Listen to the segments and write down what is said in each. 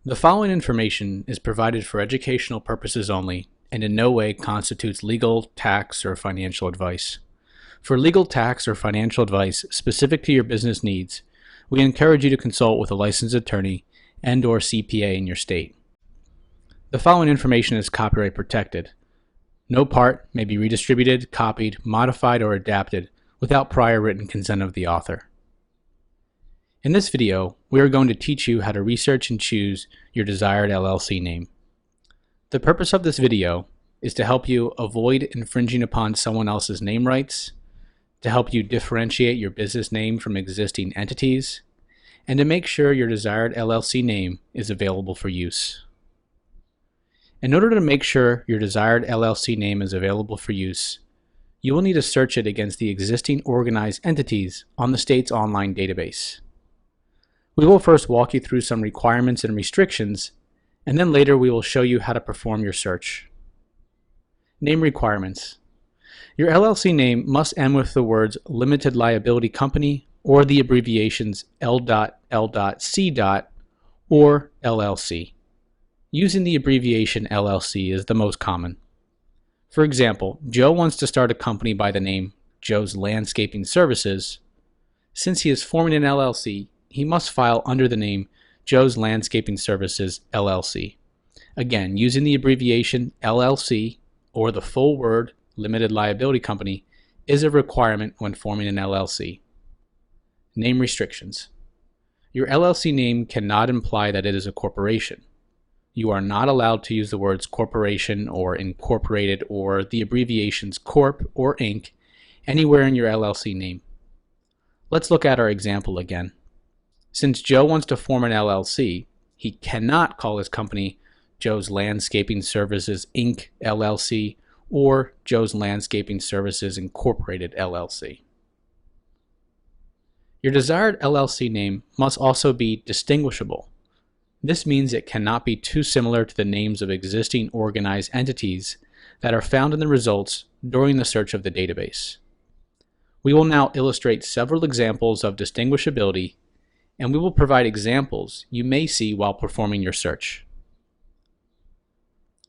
The following information is provided for educational purposes only and in no way constitutes legal, tax, or financial advice. For legal, tax, or financial advice specific to your business needs, we encourage you to consult with a licensed attorney and/or CPA in your state. The following information is copyright protected. No part may be redistributed, copied, modified, or adapted without prior written consent of the author. In this video, we are going to teach you how to research and choose your desired LLC name. The purpose of this video is to help you avoid infringing upon someone else's name rights, to help you differentiate your business name from existing entities, and to make sure your desired LLC name is available for use. In order to make sure your desired LLC name is available for use, you will need to search it against the existing organized entities on the state's online database. We will first walk you through some requirements and restrictions, and then later we will show you how to perform your search. Name requirements. Your LLC name must end with the words Limited Liability Company or the abbreviations L.L.C. or L.L.C. Using the abbreviation L.L.C. is the most common. For example, Joe wants to start a company by the name Joe's Landscaping Services. Since he is forming an LLC, he must file under the name Joe's Landscaping Services, LLC. Again, using the abbreviation LLC or the full word Limited Liability Company is a requirement when forming an LLC. Name restrictions. Your LLC name cannot imply that it is a corporation. You are not allowed to use the words corporation or incorporated or the abbreviations Corp or Inc. anywhere in your LLC name. Let's look at our example again. Since Joe wants to form an LLC, he cannot call his company Joe's Landscaping Services Inc. LLC or Joe's Landscaping Services Incorporated LLC. Your desired LLC name must also be distinguishable. This means it cannot be too similar to the names of existing organized entities that are found in the results during the search of the database. We will now illustrate several examples of distinguishability, and we will provide examples you may see while performing your search.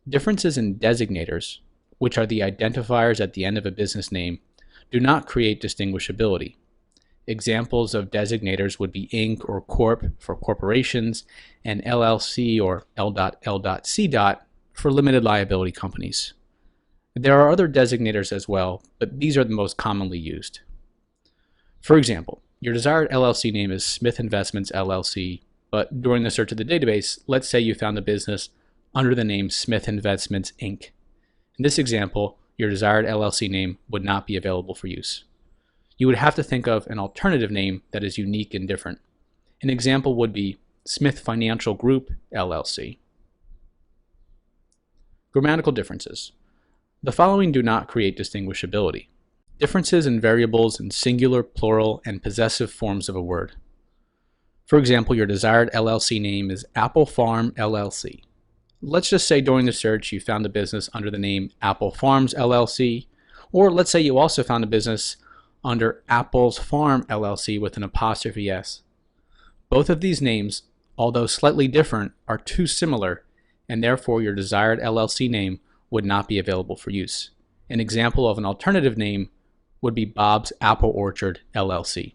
Differences in designators, which are the identifiers at the end of a business name, do not create distinguishability. Examples of designators would be Inc. or Corp for corporations and LLC or L.L.C. for limited liability companies. There are other designators as well, but these are the most commonly used. For example, your desired LLC name is Smith Investments LLC, but during the search of the database, let's say you found a business under the name Smith Investments Inc. In this example, your desired LLC name would not be available for use. You would have to think of an alternative name that is unique and different. An example would be Smith Financial Group LLC. Grammatical differences. The following do not create distinguishability. Differences in variables in singular, plural, and possessive forms of a word. For example, your desired LLC name is Apple Farm LLC. Let's just say during the search you found a business under the name Apple Farms LLC, or let's say you also found a business under Apple's Farm LLC with an apostrophe S. Both of these names, although slightly different, are too similar, and therefore your desired LLC name would not be available for use. An example of an alternative name would be Bob's Apple Orchard LLC.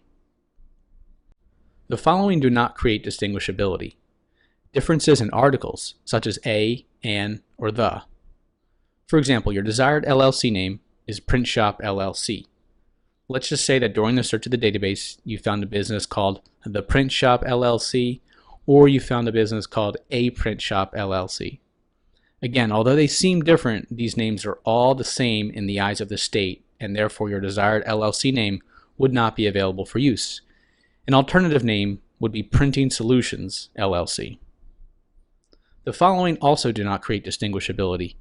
The following do not create distinguishability. Differences in articles, such as a, an, or the. For example, your desired LLC name is Print Shop LLC. Let's just say that during the search of the database, you found a business called The Print Shop LLC, or you found a business called A Print Shop LLC. Again, although they seem different, these names are all the same in the eyes of the state, and therefore your desired LLC name would not be available for use. An alternative name would be Printing Solutions LLC. The following also do not create distinguishability.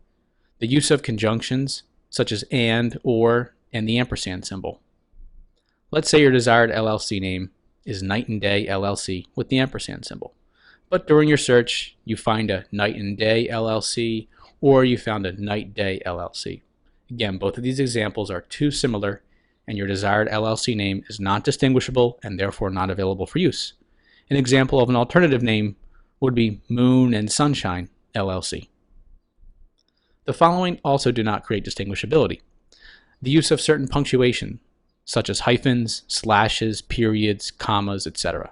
The use of conjunctions, such as and, or, and the ampersand symbol. Let's say your desired LLC name is Night and Day LLC with the ampersand symbol. But during your search, you find a Night and Day LLC, or you found a Night Day LLC. Again, both of these examples are too similar, and your desired LLC name is not distinguishable and therefore not available for use. An example of an alternative name would be Moon and Sunshine, LLC. The following also do not create distinguishability. The use of certain punctuation, such as hyphens, slashes, periods, commas, etc.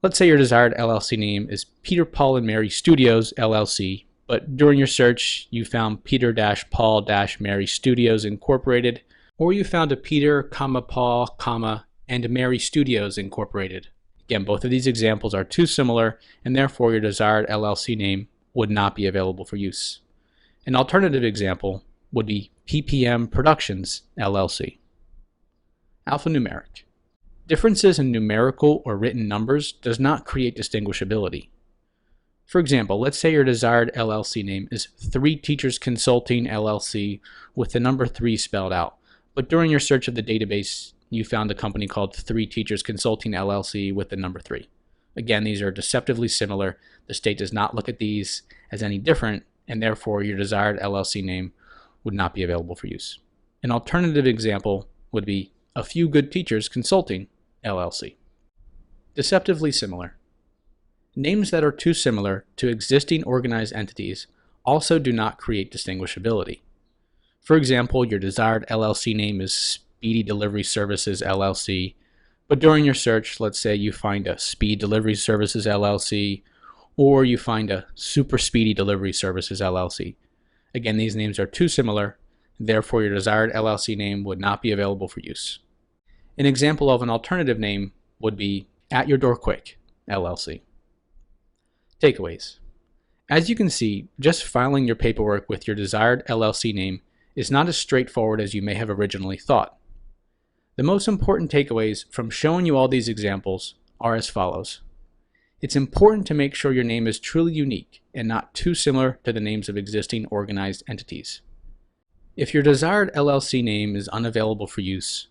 Let's say your desired LLC name is Peter, Paul, and Mary Studios, LLC, but during your search you found Peter-Paul-Mary Studios Incorporated, or you found a Peter, Paul, and Mary Studios Incorporated. Again, both of these examples are too similar, and therefore your desired LLC name would not be available for use. An alternative example would be PPM Productions, LLC. Alphanumeric. Differences in numerical or written numbers does not create distinguishability. For example, let's say your desired LLC name is 3 Teachers Consulting, LLC, with the number 3 spelled out, but during your search of the database, you found a company called 3 Teachers Consulting, LLC, with the number 3. Again, these are deceptively similar. The state does not look at these as any different, and therefore your desired LLC name would not be available for use. An alternative example would be A Few Good Teachers Consulting, LLC. Deceptively similar. Names that are too similar to existing organized entities also do not create distinguishability. For example, your desired LLC name is Speedy Delivery Services, LLC, but during your search, let's say you find a Speed Delivery Services, LLC, or you find a Super Speedy Delivery Services, LLC. Again, these names are too similar, therefore your desired LLC name would not be available for use. An example of an alternative name would be At Your Door Quick, LLC. Takeaways. As you can see, just filing your paperwork with your desired LLC name is not as straightforward as you may have originally thought. The most important takeaways from showing you all these examples are as follows. It's important to make sure your name is truly unique and not too similar to the names of existing organized entities. If your desired LLC name is unavailable for use,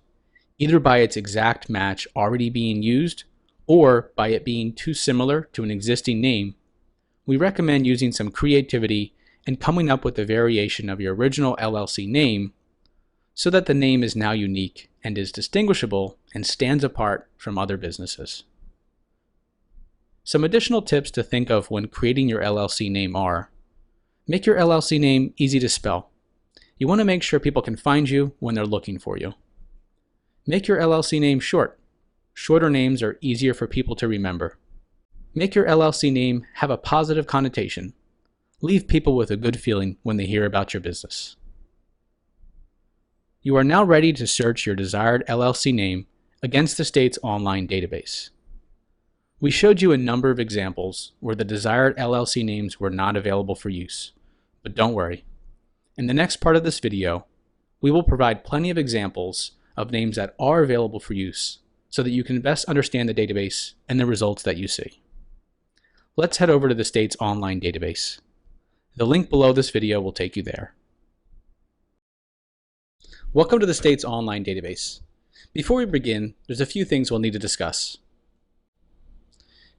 either by its exact match already being used or by it being too similar to an existing name, we recommend using some creativity and coming up with a variation of your original LLC name so that the name is now unique and is distinguishable and stands apart from other businesses. Some additional tips to think of when creating your LLC name are: make your LLC name easy to spell. You want to make sure people can find you when they're looking for you. Make your LLC name short. Shorter names are easier for people to remember. Make your LLC name have a positive connotation. Leave people with a good feeling when they hear about your business. You are now ready to search your desired LLC name against the state's online database. We showed you a number of examples where the desired LLC names were not available for use, but don't worry. In the next part of this video, we will provide plenty of examples of names that are available for use so that you can best understand the database and the results that you see. Let's head over to the state's online database. The link below this video will take you there. Welcome to the state's online database. Before we begin, there's a few things we'll need to discuss.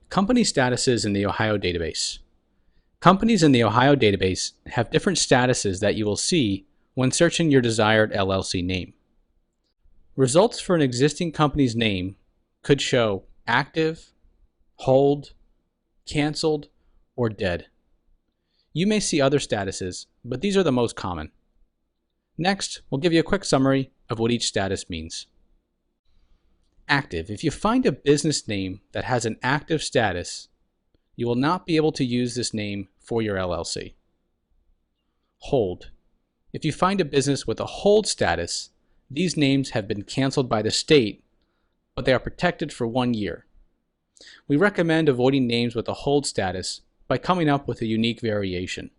Company statuses in the Ohio database. Companies in the Ohio database have different statuses that you will see when searching your desired LLC name. Results for an existing company's name could show active, hold, canceled, or dead. You may see other statuses, but these are the most common. Next, we'll give you a quick summary of what each status means. Active. If you find a business name that has an active status, you will not be able to use this name for your LLC. Hold. If you find a business with a hold status, these names have been canceled by the state, but they are protected for 1 year. We recommend avoiding names with a hold status by coming up with a unique variation.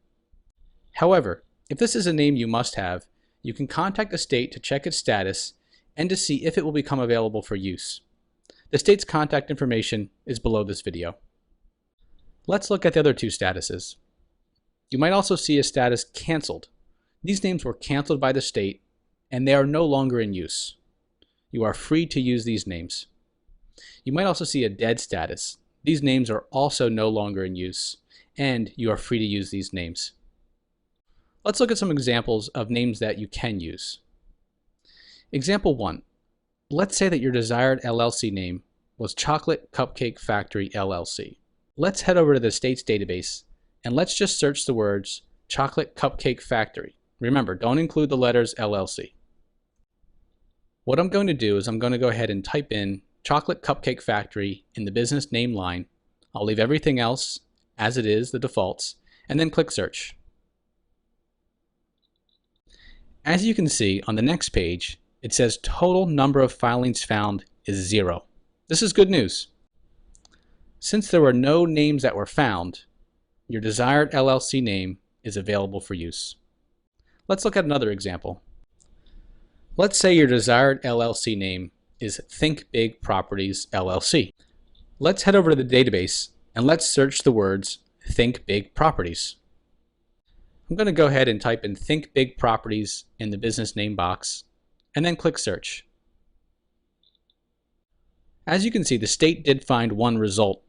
However, if this is a name you must have, you can contact the state to check its status and to see if it will become available for use. The state's contact information is below this video. Let's look at the other two statuses. You might also see a status canceled. These names were canceled by the state and they are no longer in use. You are free to use these names. You might also see a dead status. These names are also no longer in use and you are free to use these names. Let's look at some examples of names that you can use. Example 1. Let's say that your desired LLC name was Chocolate Cupcake Factory LLC. Let's head over to the state's database and let's just search the words chocolate cupcake factory. Remember, don't include the letters LLC. What I'm going to do is I'm going to go ahead and type in chocolate cupcake factory in the business name line. I'll leave everything else as it is, the defaults, and then click search. As you can see on the next page, it says total number of filings found is 0. This is good news. Since there were no names that were found, your desired LLC name is available for use. Let's look at another example. Let's say your desired LLC name is Think Big Properties LLC. Let's head over to the database and let's search the words Think Big Properties. I'm going to go ahead and type in Think Big Properties in the business name box and then click search. As you can see, the state did find one result,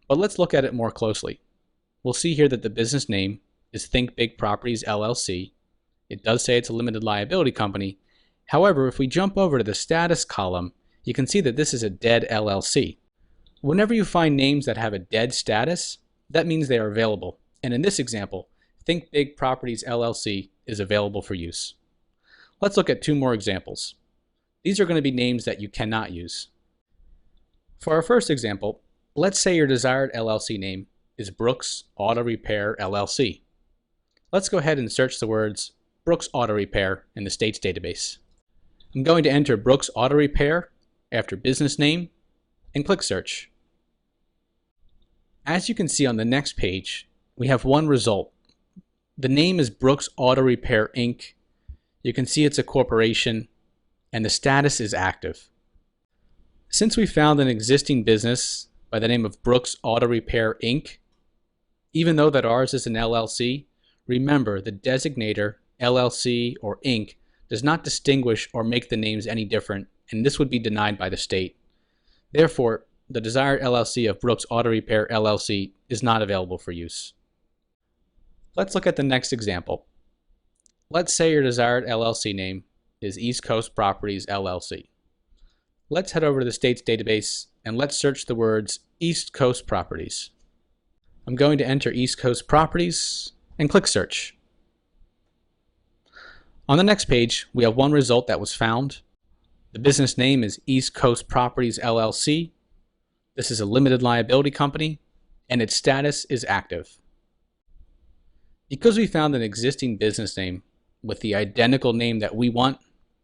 but let's look at it more closely. We'll see here that the business name is Think Big Properties LLC. It does say it's a limited liability company. However, if we jump over to the status column, you can see that this is a dead LLC. Whenever you find names that have a dead status, that means they are available. And in this example, Think Big Properties LLC is available for use. Let's look at two more examples. These are going to be names that you cannot use. For our first example, let's say your desired LLC name is Brooks Auto Repair LLC. Let's go ahead and search the words Brooks Auto Repair in the state's database. I'm going to enter Brooks Auto Repair after business name and click search. As you can see on the next page, we have one result. The name is Brooks Auto Repair Inc. You can see it's a corporation and the status is active. Since we found an existing business by the name of Brooks Auto Repair Inc., even though that ours is an LLC, remember the designator LLC or Inc. does not distinguish or make the names any different, and this would be denied by the state. Therefore, the desired LLC of Brooks Auto Repair LLC is not available for use. Let's look at the next example. Let's say your desired LLC name is East Coast Properties LLC. Let's head over to the state's database and let's search the words East Coast Properties. I'm going to enter East Coast Properties and click search. On the next page, we have one result that was found. The business name is East Coast Properties LLC. This is a limited liability company and its status is active. Because we found an existing business name with the identical name that we want,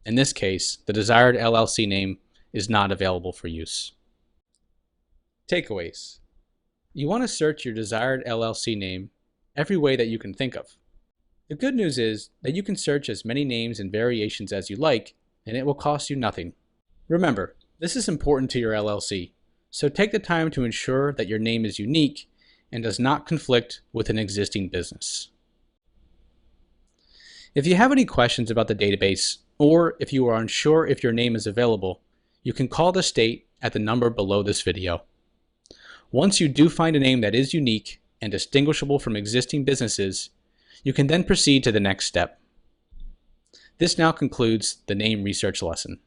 in this case, the desired LLC name is not available for use. Takeaways. You want to search your desired LLC name every way that you can think of. The good news is that you can search as many names and variations as you like, and it will cost you nothing. Remember, this is important to your LLC, so take the time to ensure that your name is unique and does not conflict with an existing business. If you have any questions about the database, or if you are unsure if your name is available, you can call the state at the number below this video. Once you do find a name that is unique and distinguishable from existing businesses, you can then proceed to the next step. This now concludes the name research lesson.